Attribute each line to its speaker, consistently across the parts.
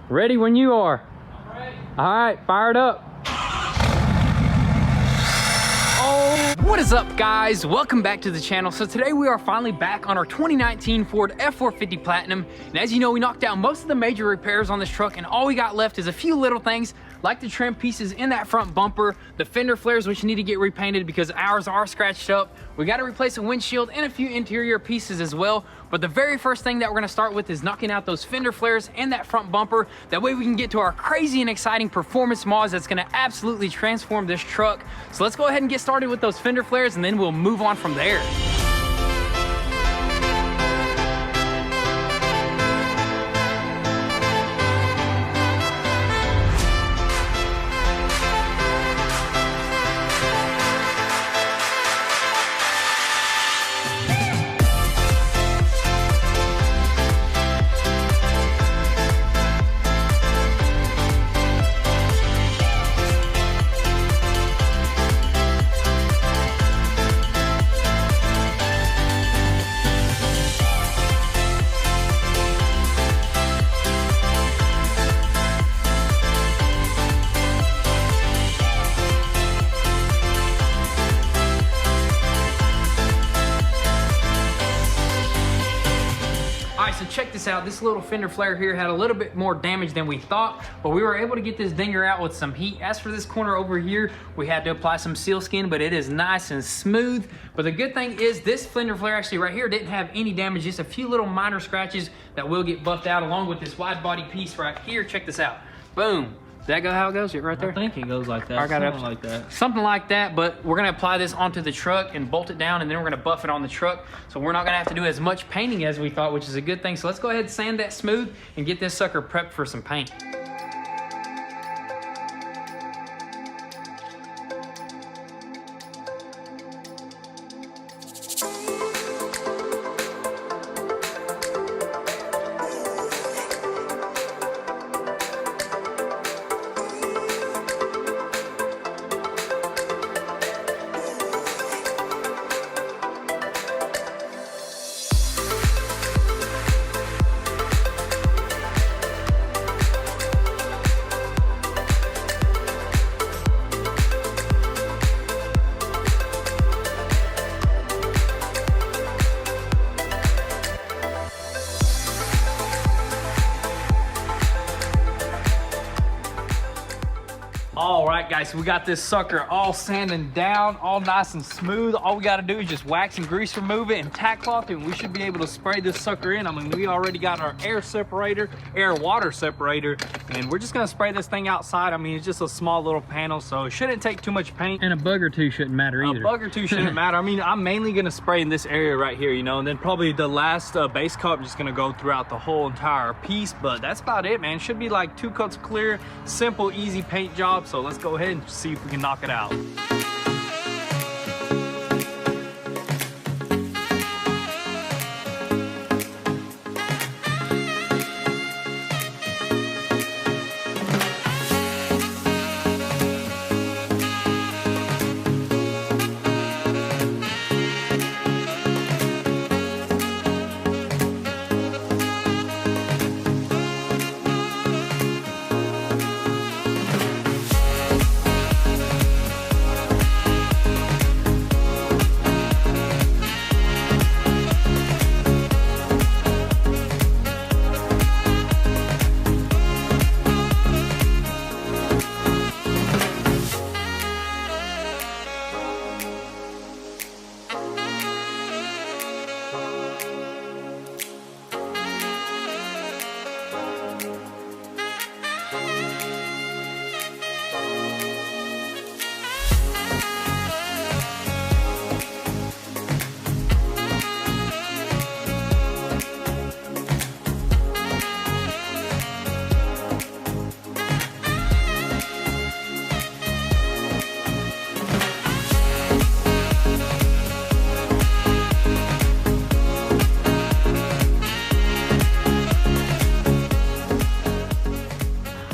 Speaker 1: Ready when you are.
Speaker 2: I'm ready.
Speaker 1: All right, fire it up. Oh, what is up, guys? Welcome back to the channel. So today we are finally back on our 2019 Ford F-450 Platinum. And as you know, we knocked out most of the major repairs on this truck, and all we got left is a few little things like the trim pieces in that front bumper, the fender flares, which need to get repainted because ours are scratched up. We got to replace a windshield and a few interior pieces as well. But the very first thing that we're going to start with is knocking out those fender flares and that front bumper. That way we can get to our crazy and exciting performance mods that's going to absolutely transform this truck. So let's go ahead and get started with those fender flares, and then we'll move on from there. So check this out. This little fender flare here had a little bit more damage than we thought, but we were able to get this dinger out with some heat. As for this corner over here, we had to apply some sealskin, but it is nice and smooth. But the good thing is this fender flare actually right here didn't have any damage, just a few little minor scratches that will get buffed out along with this wide body piece right here. Check this out. Boom. Does that go how it goes? It right there?
Speaker 2: I think it goes like that.
Speaker 1: Something like that. Something like that, but we're gonna apply this onto the truck and bolt it down, and then we're gonna buff it on the truck. So we're not gonna have to do as much painting as we thought, which is a good thing. So let's go ahead and sand that smooth and get this sucker prepped for some paint. All right, guys, so we got this sucker all sanding down, all nice and smooth. All we got to do is just wax and grease remove it and tack cloth it, and we should be able to spray this sucker in. I mean, we already got our air water separator, and we're just gonna spray this thing outside. I mean, it's just a small little panel, so it shouldn't take too much paint.
Speaker 2: And a bug or two shouldn't matter either.
Speaker 1: A bug or two shouldn't matter. I mean, I'm mainly gonna spray in this area right here, you know, and then probably the last base coat, I'm just gonna go throughout the whole entire piece. But that's about it, man. Should be like 2 coats clear, simple, easy paint job. So let's go ahead and see if we can knock it out.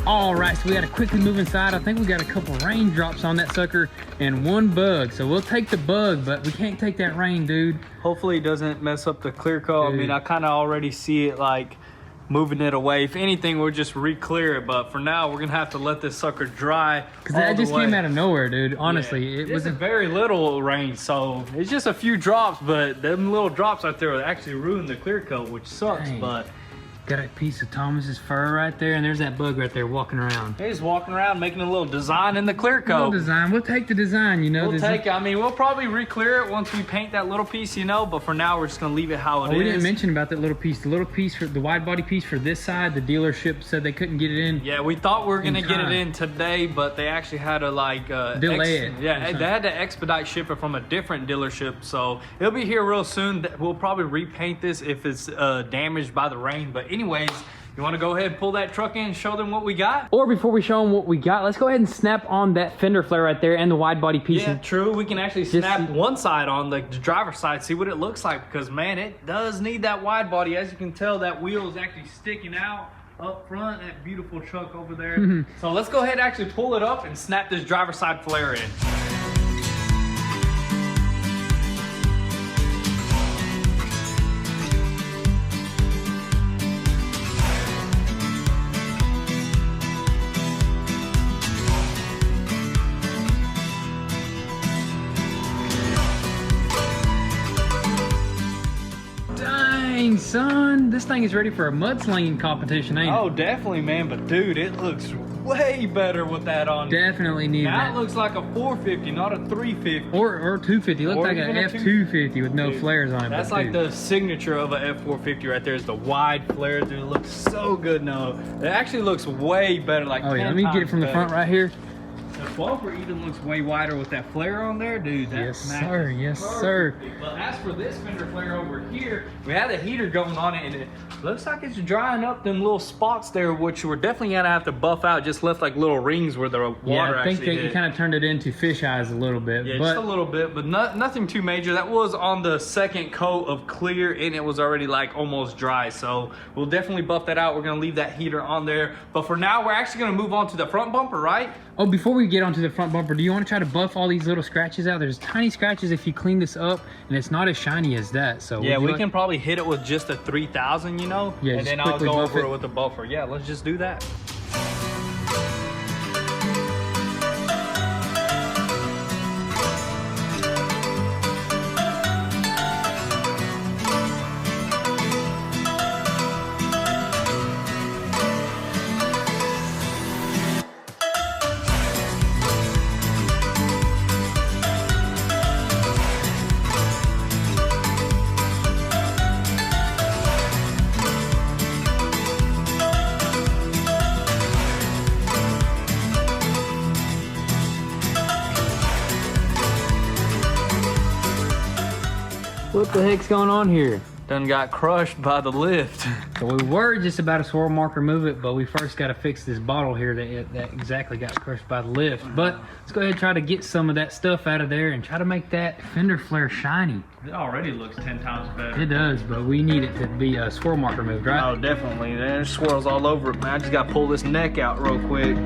Speaker 2: All right, so we gotta quickly move inside. I think we got a couple raindrops on that sucker and one bug. So we'll take the bug, but we can't take that rain, dude.
Speaker 1: Hopefully it doesn't mess up the clear coat. I mean, I kind of already see it like
Speaker 3: moving it away. If anything, we'll just re-clear it. But for now, we're gonna have to let this sucker dry.
Speaker 2: Because that just came out of nowhere, dude. Honestly,
Speaker 3: yeah, it was a very little rain, so it's just a few drops. But them little drops right there actually ruined the clear coat, which sucks. Dang. But
Speaker 2: got a piece of Thomas's fur right there, and there's that bug right there walking around.
Speaker 3: He's walking around making a little design in the clear coat.
Speaker 2: Little design. We'll take the design, you know.
Speaker 3: I mean, we'll probably re-clear it once we paint that little piece, you know. But for now, we're just gonna leave it how it is.
Speaker 2: We didn't mention about that little piece. The little piece for the wide body piece for this side, the dealership said they couldn't get it in.
Speaker 3: Yeah, we thought we were gonna get it in today, but they actually had to like
Speaker 2: delay it.
Speaker 3: Yeah, they had to expedite ship it from a different dealership, so it'll be here real soon. We'll probably repaint this if it's damaged by the rain. But anyways, you want to go ahead and pull that truck in and show them what we got?
Speaker 1: Or before we show them what we got, let's go ahead and snap on that fender flare right there and the wide body piece.
Speaker 3: Yeah, true. We can actually snap one side on the driver's side, see what it looks like, because man, it does need that wide body. As you can tell, that wheel is actually sticking out up front, that beautiful truck over there. So let's go ahead and actually pull it up and snap this driver's side flare in.
Speaker 2: Dang, son, this thing is ready for a mudslinging competition, ain't it?
Speaker 3: Oh, definitely, man. But dude, it looks way better with that on.
Speaker 2: Definitely need that.
Speaker 3: Now it looks like a 450, not a 350.
Speaker 2: Or 250. It looks like an F-250 with no flares on it.
Speaker 3: That's like the signature of a F-450 right there, is the wide flare. Dude, it looks so good now. It actually looks way better. Like,
Speaker 2: oh yeah, let me get it from the front right here.
Speaker 3: The bumper even looks way wider with that flare on there, dude.
Speaker 2: Yes, sir. Yes, sir.
Speaker 3: But as for this fender flare over here, we had a heater going on it, and it looks like it's drying up them little spots there, which we're definitely gonna have to buff out. Just left like little rings where the water
Speaker 2: I think
Speaker 3: actually
Speaker 2: you kind of turned it into fish eyes a little bit.
Speaker 3: Yeah,
Speaker 2: but
Speaker 3: just a little bit, but nothing too major. That was on the second coat of clear, and it was already like almost dry. So we'll definitely buff that out. We're gonna leave that heater on there. But for now, we're actually gonna move on to the front bumper, right?
Speaker 2: Oh, before we get onto the front bumper, do you want to try to buff all these little scratches out? There's tiny scratches if you clean this up, and it's not as shiny as that. So
Speaker 3: yeah, we can probably hit it with just a 3000, you know?
Speaker 2: Yeah,
Speaker 3: and then I'll go over it with the buffer. Yeah, let's just do that.
Speaker 2: What the heck's going on here?
Speaker 3: Done got crushed by the lift.
Speaker 2: So we were just about to swirl marker move it, but we first got to fix this bottle here that exactly got crushed by the lift. But let's go ahead and try to get some of that stuff out of there and try to make that fender flare shiny.
Speaker 3: It already looks 10 times better.
Speaker 2: It does, but we need it to be a swirl marker moved, right?
Speaker 3: Oh, definitely. There's swirls all over it, man. I just got to pull this neck out real quick.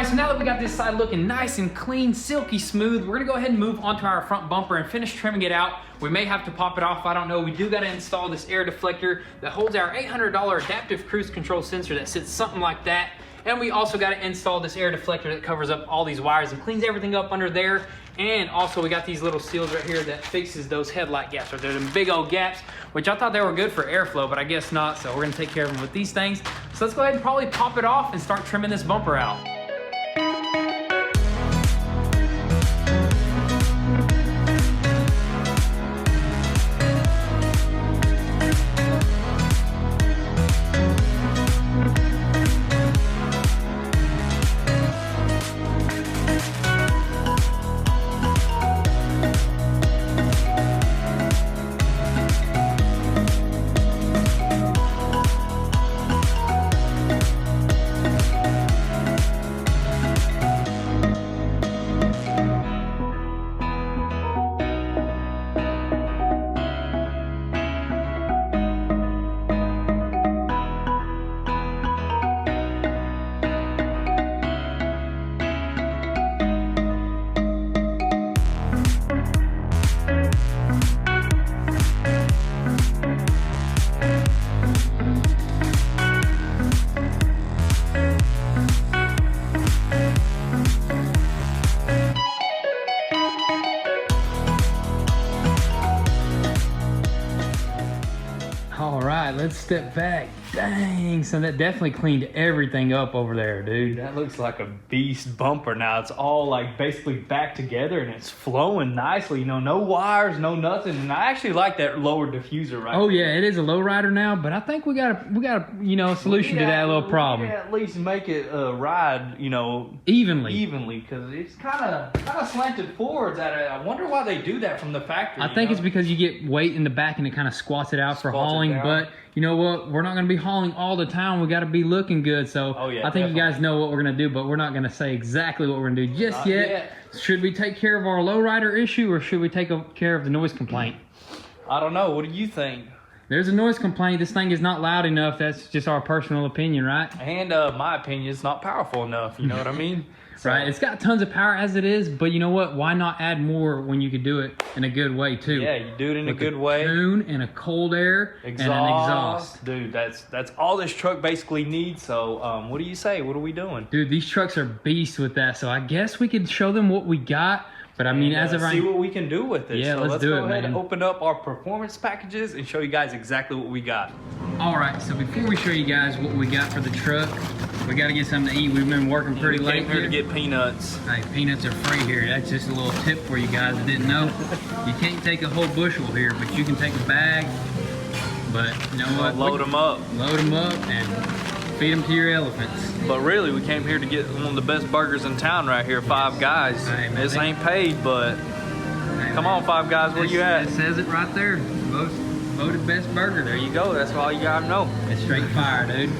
Speaker 1: So now that we got this side looking nice and clean, silky smooth, we're gonna go ahead and move onto our front bumper and finish trimming it out. We may have to pop it off, I don't know. We do gotta install this air deflector that holds our $800 adaptive cruise control sensor that sits something like that. And we also gotta install this air deflector that covers up all these wires and cleans everything up under there. And also we got these little seals right here that fixes those headlight gaps. Or they're them big old gaps, which I thought they were good for airflow, but I guess not. So we're gonna take care of them with these things. So let's go ahead and probably pop it off and start trimming this bumper out.
Speaker 2: All right, let's step back. Dang, son, that definitely cleaned everything up over there, dude.
Speaker 3: That looks like a beast bumper now. It's all like basically back together and it's flowing nicely. You know, no wires, no nothing. And I actually like that lower diffuser right
Speaker 2: Oh
Speaker 3: there.
Speaker 2: yeah, it is a low rider now, but I think we got a you know, solution to that little problem.
Speaker 3: We at least make it ride, you know,
Speaker 2: Evenly,
Speaker 3: because it's kind of slanted forwards at it. I wonder why they do that from the factory.
Speaker 2: I think it's because you get weight in the back and it kind of squats it out for hauling. But you know what? We're not going to be hauling all the time. We got to be looking good. So I think you guys know what we're going to do, but we're not going to say exactly what we're going to do just yet. Should we take care of our lowrider issue or should we take care of the noise complaint?
Speaker 3: I don't know. What do you think?
Speaker 2: There's a noise complaint. This thing is not loud enough. That's just our personal opinion, right?
Speaker 3: And my opinion, it's not powerful enough. You know what I mean? So,
Speaker 2: right. It's got tons of power as it is, but you know what? Why not add more when you could do it in a good way too?
Speaker 3: Yeah, you do it in a good
Speaker 2: a
Speaker 3: way.
Speaker 2: Tune and a cold air and an exhaust.
Speaker 3: Dude, that's all this truck basically needs. So what do you say? What are we doing?
Speaker 2: Dude, these trucks are beasts with that. So I guess we could show them what we got. But I mean, as of right
Speaker 3: now, see what we can do with it.
Speaker 2: Yeah,
Speaker 3: so
Speaker 2: let's do
Speaker 3: go
Speaker 2: it,
Speaker 3: ahead
Speaker 2: man.
Speaker 3: and open up our performance packages and show you guys exactly what we got.
Speaker 2: All right, so before we show you guys what we got for the truck, we got to get something to eat. We've been working pretty late
Speaker 3: here to get peanuts.
Speaker 2: Hey, peanuts are free here. That's just a little tip for you guys that didn't know. You can't take a whole bushel here, but you can take a bag. But you know what?
Speaker 3: Load them up.
Speaker 2: Load them up and feed them to your elephants.
Speaker 3: But really, we came here to get one of the best burgers in town right here, Five Guys.
Speaker 2: Hey, man,
Speaker 3: this ain't paid, but come on, Five Guys, where you at?
Speaker 2: It says it right there. Most voted best burger.
Speaker 3: There you go. That's all you gotta know.
Speaker 2: It's straight fire, dude.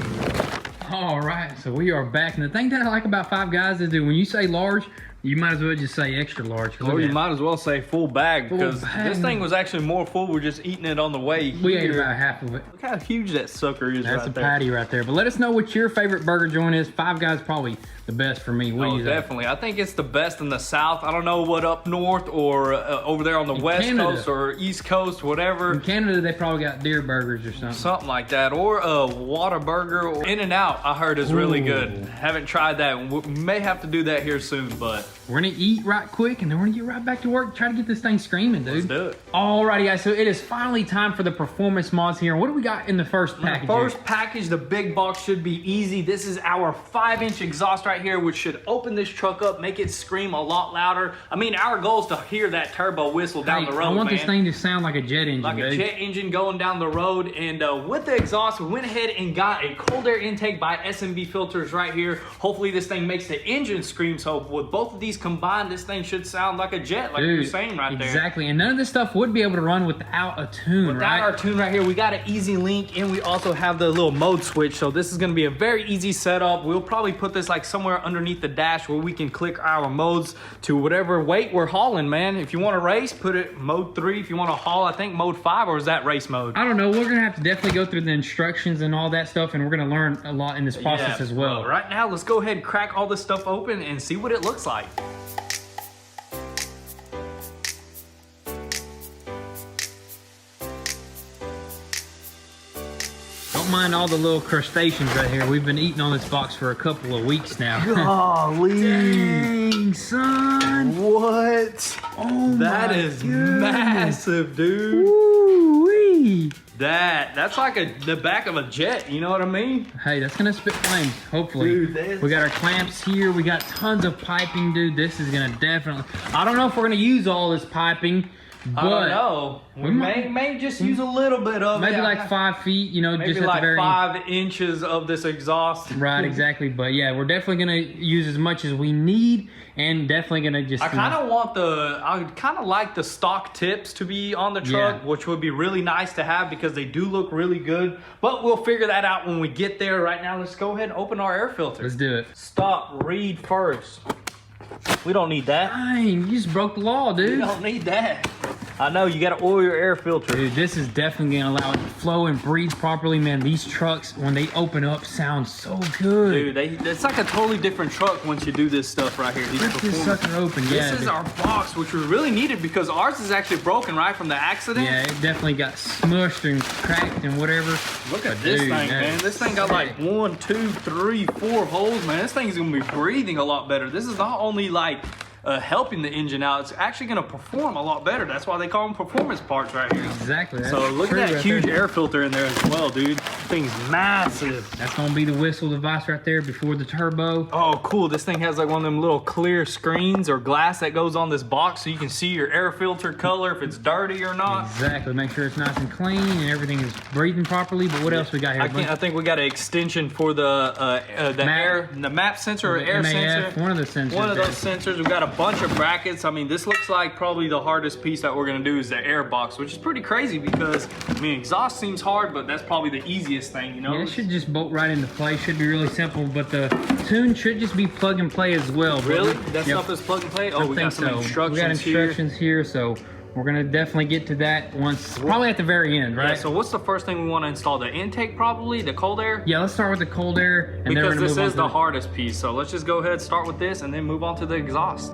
Speaker 2: All right, so we are back. And the thing that I like about Five Guys is that when you say large, you might as well just say extra large.
Speaker 3: Or you might as well say full bag, because
Speaker 2: bag.
Speaker 3: this thing was actually more full. We're just eating it on the way here.
Speaker 2: We ate about half of it.
Speaker 3: Look how huge that sucker is.
Speaker 2: That's
Speaker 3: right
Speaker 2: a
Speaker 3: there.
Speaker 2: patty right there. But let us know what your favorite burger joint is. Five Guys probably the best for me. What do you think?
Speaker 3: Definitely. I think it's the best in the South. I don't know what up north or over there on the West Coast or East Coast, whatever.
Speaker 2: In Canada, they probably got deer burgers or something.
Speaker 3: Something like that. Or a Whataburger. Or In-N-Out, I heard, is really good. Haven't tried that. We may have to do that here soon, but
Speaker 2: we're going to eat right quick, and then we're going to get right back to work. Try to get this thing screaming, dude.
Speaker 3: Let's do it.
Speaker 2: Alrighty, guys. So it is finally time for the performance mods here. What do we got in the first package?
Speaker 3: The first package, the big box, should be easy. This is our 5-inch exhaust right here, which should open this truck up, make it scream a lot louder. I mean, our goal is to hear that turbo whistle down the road,
Speaker 2: I want this thing to sound like a jet engine,
Speaker 3: like a jet engine going down the road. And with the exhaust, we went ahead and got a cold air intake by SMB filters right here. Hopefully this thing makes the engine scream. So with both of these combined, this thing should sound like a jet, like you're saying right there.
Speaker 2: Exactly, and none of this stuff would be able to run without a tune,
Speaker 3: Without our tune right here, we got an easy link, and we also have the little mode switch. So this is gonna be a very easy setup. We'll probably put this like somewhere underneath the dash where we can click our modes to whatever weight we're hauling, man. If you want to race, put it mode 3. If you want to haul, I think mode 5, or is that race mode?
Speaker 2: I don't know. We're gonna have to definitely go through the instructions and all that stuff, and we're gonna learn a lot in this process as well.
Speaker 3: Right now, let's go ahead and crack all this stuff open and see what it looks like.
Speaker 2: Don't mind all the little crustaceans right here. We've been eating on this box for a couple of weeks now.
Speaker 3: Golly.
Speaker 2: Dang, son.
Speaker 3: What?
Speaker 2: Oh,
Speaker 3: that is massive, dude.
Speaker 2: Woo-wee.
Speaker 3: That's like the back of a jet, you know what I mean?
Speaker 2: Hey, that's gonna spit flames, hopefully.
Speaker 3: Dude,
Speaker 2: we got our clamps here. We got tons of piping, dude. This is gonna definitely, I don't know if we're gonna use all this piping, but
Speaker 3: I don't know. We may just use a little bit of
Speaker 2: maybe like 5 feet, you know,
Speaker 3: maybe
Speaker 2: just at
Speaker 3: like
Speaker 2: the very
Speaker 3: 5 inches of this exhaust.
Speaker 2: Right, exactly. But yeah, we're definitely gonna use as much as we need, and definitely gonna just.
Speaker 3: I kind of like the stock tips to be on the truck, which would be really nice to have because they do look really good. But we'll figure that out when we get there. Right now, let's go ahead and open our air filter.
Speaker 2: Let's do it.
Speaker 3: Stop, read first. We don't need that.
Speaker 2: Dang, you just broke the law, dude.
Speaker 3: We don't need that. I know, you gotta oil your air filter.
Speaker 2: Dude, this is definitely gonna allow it to flow and breathe properly, man. These trucks, when they open up, sound so good.
Speaker 3: Dude, it's like a totally different truck once you do this stuff right here.
Speaker 2: Rip this sucker open, yeah.
Speaker 3: This is our box, which we really needed because ours is actually broken, right, from the accident.
Speaker 2: Yeah, it definitely got smushed and cracked and whatever.
Speaker 3: Look at this thing, man. This thing got like 1, 2, 3, 4 holes, man. This thing's gonna be breathing a lot better. This is not only like helping the engine out. It's actually going to perform a lot better. That's why they call them performance parts right here.
Speaker 2: Exactly.
Speaker 3: So look at that
Speaker 2: right
Speaker 3: huge
Speaker 2: there.
Speaker 3: air filter in there as well, dude. Thing's massive.
Speaker 2: That's gonna be the whistle device right there before the turbo.
Speaker 3: Oh, cool. This thing has like one of them little clear screens or glass that goes on this box so you can see your air filter color, if it's dirty or not.
Speaker 2: Exactly. Make sure it's nice and clean and everything is breathing properly. But what else we got here?
Speaker 3: I think we got an extension for the map sensor or air
Speaker 2: MAF,
Speaker 3: sensor.
Speaker 2: one of the sensors.
Speaker 3: One of those sensors. We've got a bunch of brackets. I mean, this looks like probably the hardest piece that we're gonna do is the air box, which is pretty crazy because, I mean, exhaust seems hard, but that's probably the easiest thing, you know?
Speaker 2: Yeah, it should just bolt right into place. Should be really simple, but the tune should just be plug and play as well.
Speaker 3: Really? That stuff is plug and play? Oh, we got some instructions
Speaker 2: We got instructions here, so we're gonna definitely get to that once, probably at the very end, right?
Speaker 3: Yeah, so what's the first thing we want to install? The intake, probably? The cold air?
Speaker 2: Yeah, let's start with the cold air. And
Speaker 3: because
Speaker 2: then we're
Speaker 3: this
Speaker 2: gonna move
Speaker 3: is the hardest piece, so let's just go ahead, start with this, and then move on to the exhaust.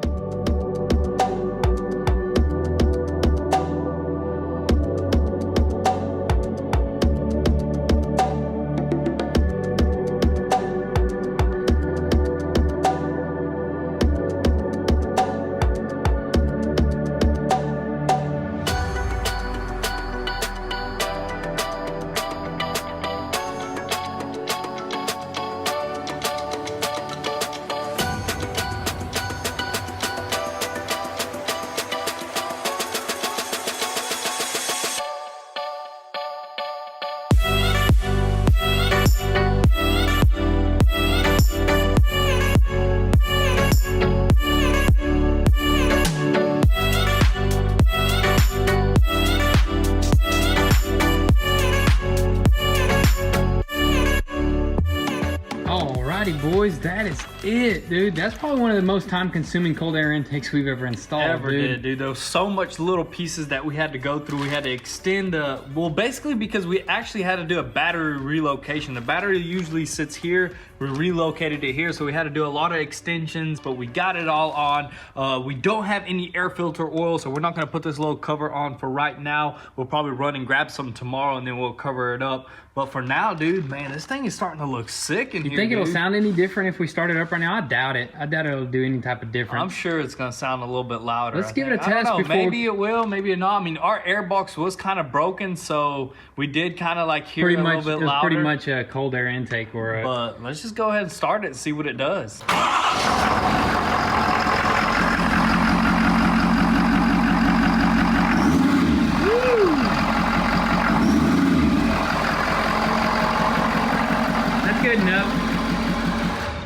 Speaker 2: Alrighty, boys, that is it, dude. That's probably one of the most time-consuming cold air intakes we've ever installed,
Speaker 3: Dude. There was so much little pieces that we had to go through. We had to extend well, basically because we actually had to do a battery relocation. The battery usually sits here. We relocated it here, so we had to do a lot of extensions, but we got it all on. We don't have any air filter oil, so we're not gonna put this little cover on for right now. We'll probably run and grab some tomorrow, and then we'll cover it up. But for now, dude, man, this thing is starting to look sick in here.
Speaker 2: You think it'll sound any different if we start it up right now? I doubt it. I doubt it'll do any type of difference.
Speaker 3: I'm sure it's gonna sound a little bit louder.
Speaker 2: Let's give it a
Speaker 3: I don't
Speaker 2: test
Speaker 3: know.
Speaker 2: before.
Speaker 3: Maybe it will, maybe not. I mean, our air box was kind of broken, so we did kind of like hear it a little bit louder.
Speaker 2: It was pretty much a cold air intake.
Speaker 3: But let's just go ahead and start it and see what it does.
Speaker 2: Good enough.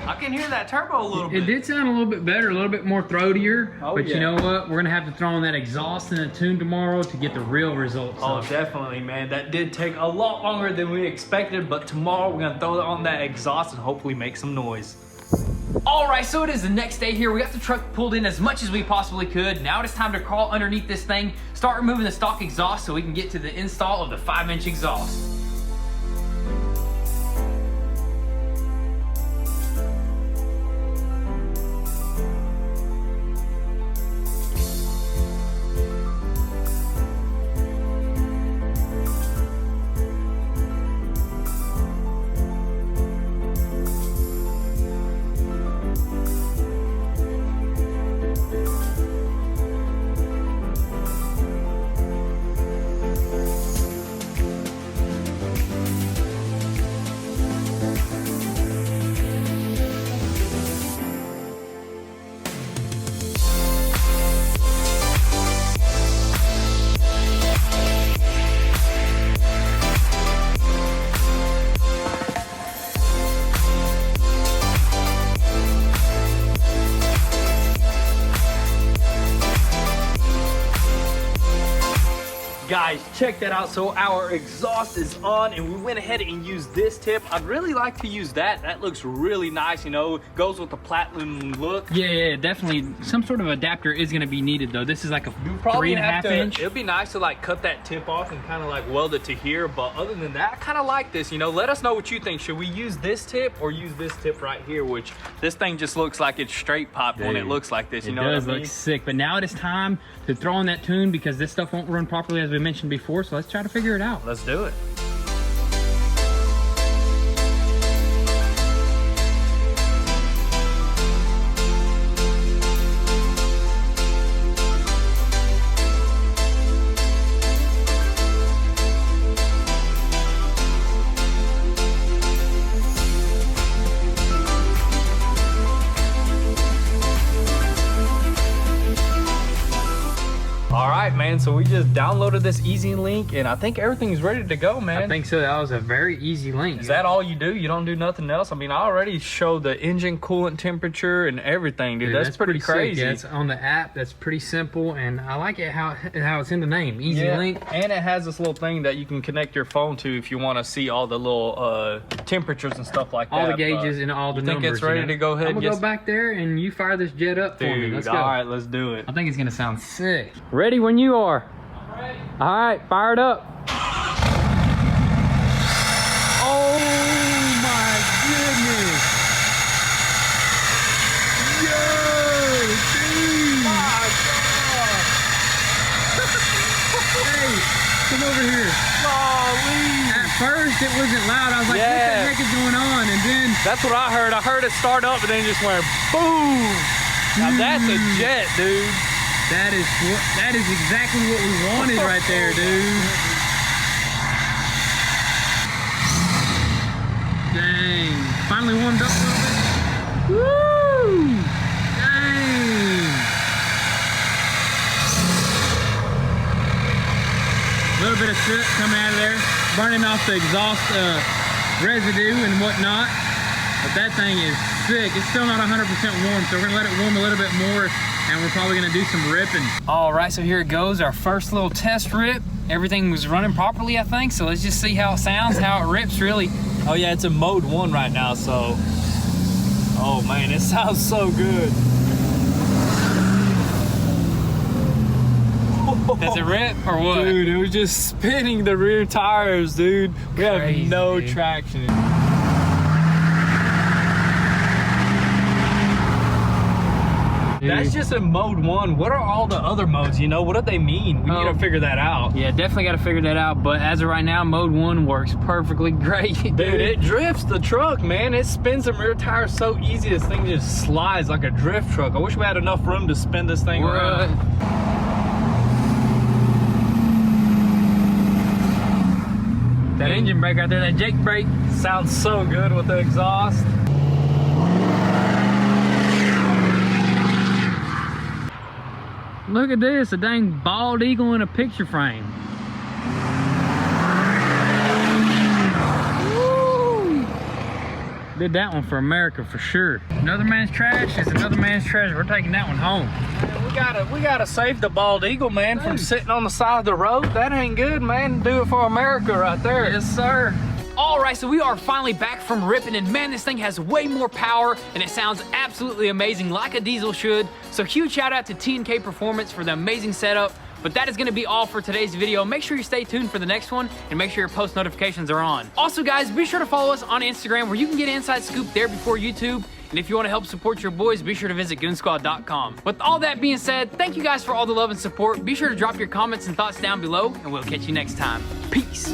Speaker 3: I can hear that turbo a little bit.
Speaker 2: It did sound a little bit better, a little bit more throatier.
Speaker 3: Oh,
Speaker 2: but
Speaker 3: yeah.
Speaker 2: You know what? We're gonna have to throw on that exhaust and a tune tomorrow to get the real results.
Speaker 3: Oh, definitely, man. That did take a lot longer than we expected, but tomorrow we're gonna throw on that exhaust and hopefully make some noise.
Speaker 1: All right, so it is the next day here. We got the truck pulled in as much as we possibly could. Now it's time to crawl underneath this thing, start removing the stock exhaust so we can get to the install of the 5-inch exhaust.
Speaker 3: Guys, check that out. So our exhaust is on and we went ahead and used this tip. I'd really like to use that. That looks really nice, you know, goes with the platinum look.
Speaker 2: Yeah, definitely. Some sort of adapter is gonna be needed though. This is like a 3.5 inch.
Speaker 3: It'd be nice to like cut that tip off and kind of like weld it to here. But other than that, I kind of like this, you know. Let us know what you think. Should we use this tip or use this tip right here? Which this thing just looks like it's straight popped when it looks like this, you know what I mean?
Speaker 2: It does look sick, but now it is time to throw on that tune because this stuff won't run properly as we mentioned before, so let's try to figure it out.
Speaker 3: Let's do it. All right, man, so we just downloaded this easy link, and I think everything's ready to go, man.
Speaker 2: I think so. That was a very easy link.
Speaker 3: Is that all you do? You don't do nothing else? I mean, I already showed the engine coolant temperature and everything, dude. That's pretty crazy.
Speaker 2: Yeah, it's on the app. That's pretty simple, and I like it how it's in the name, easy link.
Speaker 3: And it has this little thing that you can connect your phone to if you want to see all the little temperatures and stuff like that.
Speaker 2: All the gauges and all the numbers.
Speaker 3: I think it's ready to go ahead.
Speaker 2: I'm gonna go back there and you fire this jet up for me. Let's go.
Speaker 3: All right, let's do it.
Speaker 2: I think it's gonna sound sick. Ready when you are.
Speaker 3: I'm ready.
Speaker 2: All right, fire it up. Oh my goodness. Yo, dude.
Speaker 3: My God.
Speaker 2: Hey, come over here.
Speaker 3: Golly.
Speaker 2: At first it wasn't loud. I was like, what the heck is going on? And then
Speaker 3: that's what I heard. I heard it start up and then it just went boom. Now that's a jet, dude.
Speaker 2: That is exactly what we wanted right there, dude. Dang. Finally warmed up a little bit. Woo! Dang. A little bit of soot coming out of there, burning off the exhaust residue and whatnot. But that thing is sick. It's still not 100% warm, so we're gonna let it warm a little bit more, and we're probably gonna do some ripping. All right, so here it goes, our first little test rip. Everything was running properly, I think, so let's just see how it sounds, how it rips, really.
Speaker 3: Oh yeah, it's in mode 1 right now, so. Oh man, it sounds so good.
Speaker 2: Does it rip or what?
Speaker 3: Dude, it was just spinning the rear tires, dude. We have no traction. That's just in mode 1. What are all the other modes? You know, what do they mean? We need to figure that out.
Speaker 2: Yeah, definitely got to figure that out. But as of right now, mode 1 works perfectly great.
Speaker 3: Dude, it drifts the truck, man. It spins the rear tires so easy. This thing just slides like a drift truck. I wish we had enough room to spin this thing around.
Speaker 2: That engine brake right there, that Jake brake.
Speaker 3: Sounds so good with the exhaust.
Speaker 2: Look at this, a dang bald eagle in a picture frame. Woo! Did that one for America for sure. Another man's trash is another man's treasure. We're taking that one home.
Speaker 3: We gotta save the bald eagle, man, from sitting on the side of the road. That ain't good, man. Do it for America right there.
Speaker 2: Yes, sir.
Speaker 1: All right, so we are finally back from ripping, and man, this thing has way more power and it sounds absolutely amazing like a diesel should. So huge shout out to T&K Performance for the amazing setup. But that is gonna be all for today's video. Make sure you stay tuned for the next one and make sure your post notifications are on. Also guys, be sure to follow us on Instagram where you can get an inside scoop there before YouTube. And if you wanna help support your boys, be sure to visit goonzquad.com. With all that being said, thank you guys for all the love and support. Be sure to drop your comments and thoughts down below and we'll catch you next time. Peace.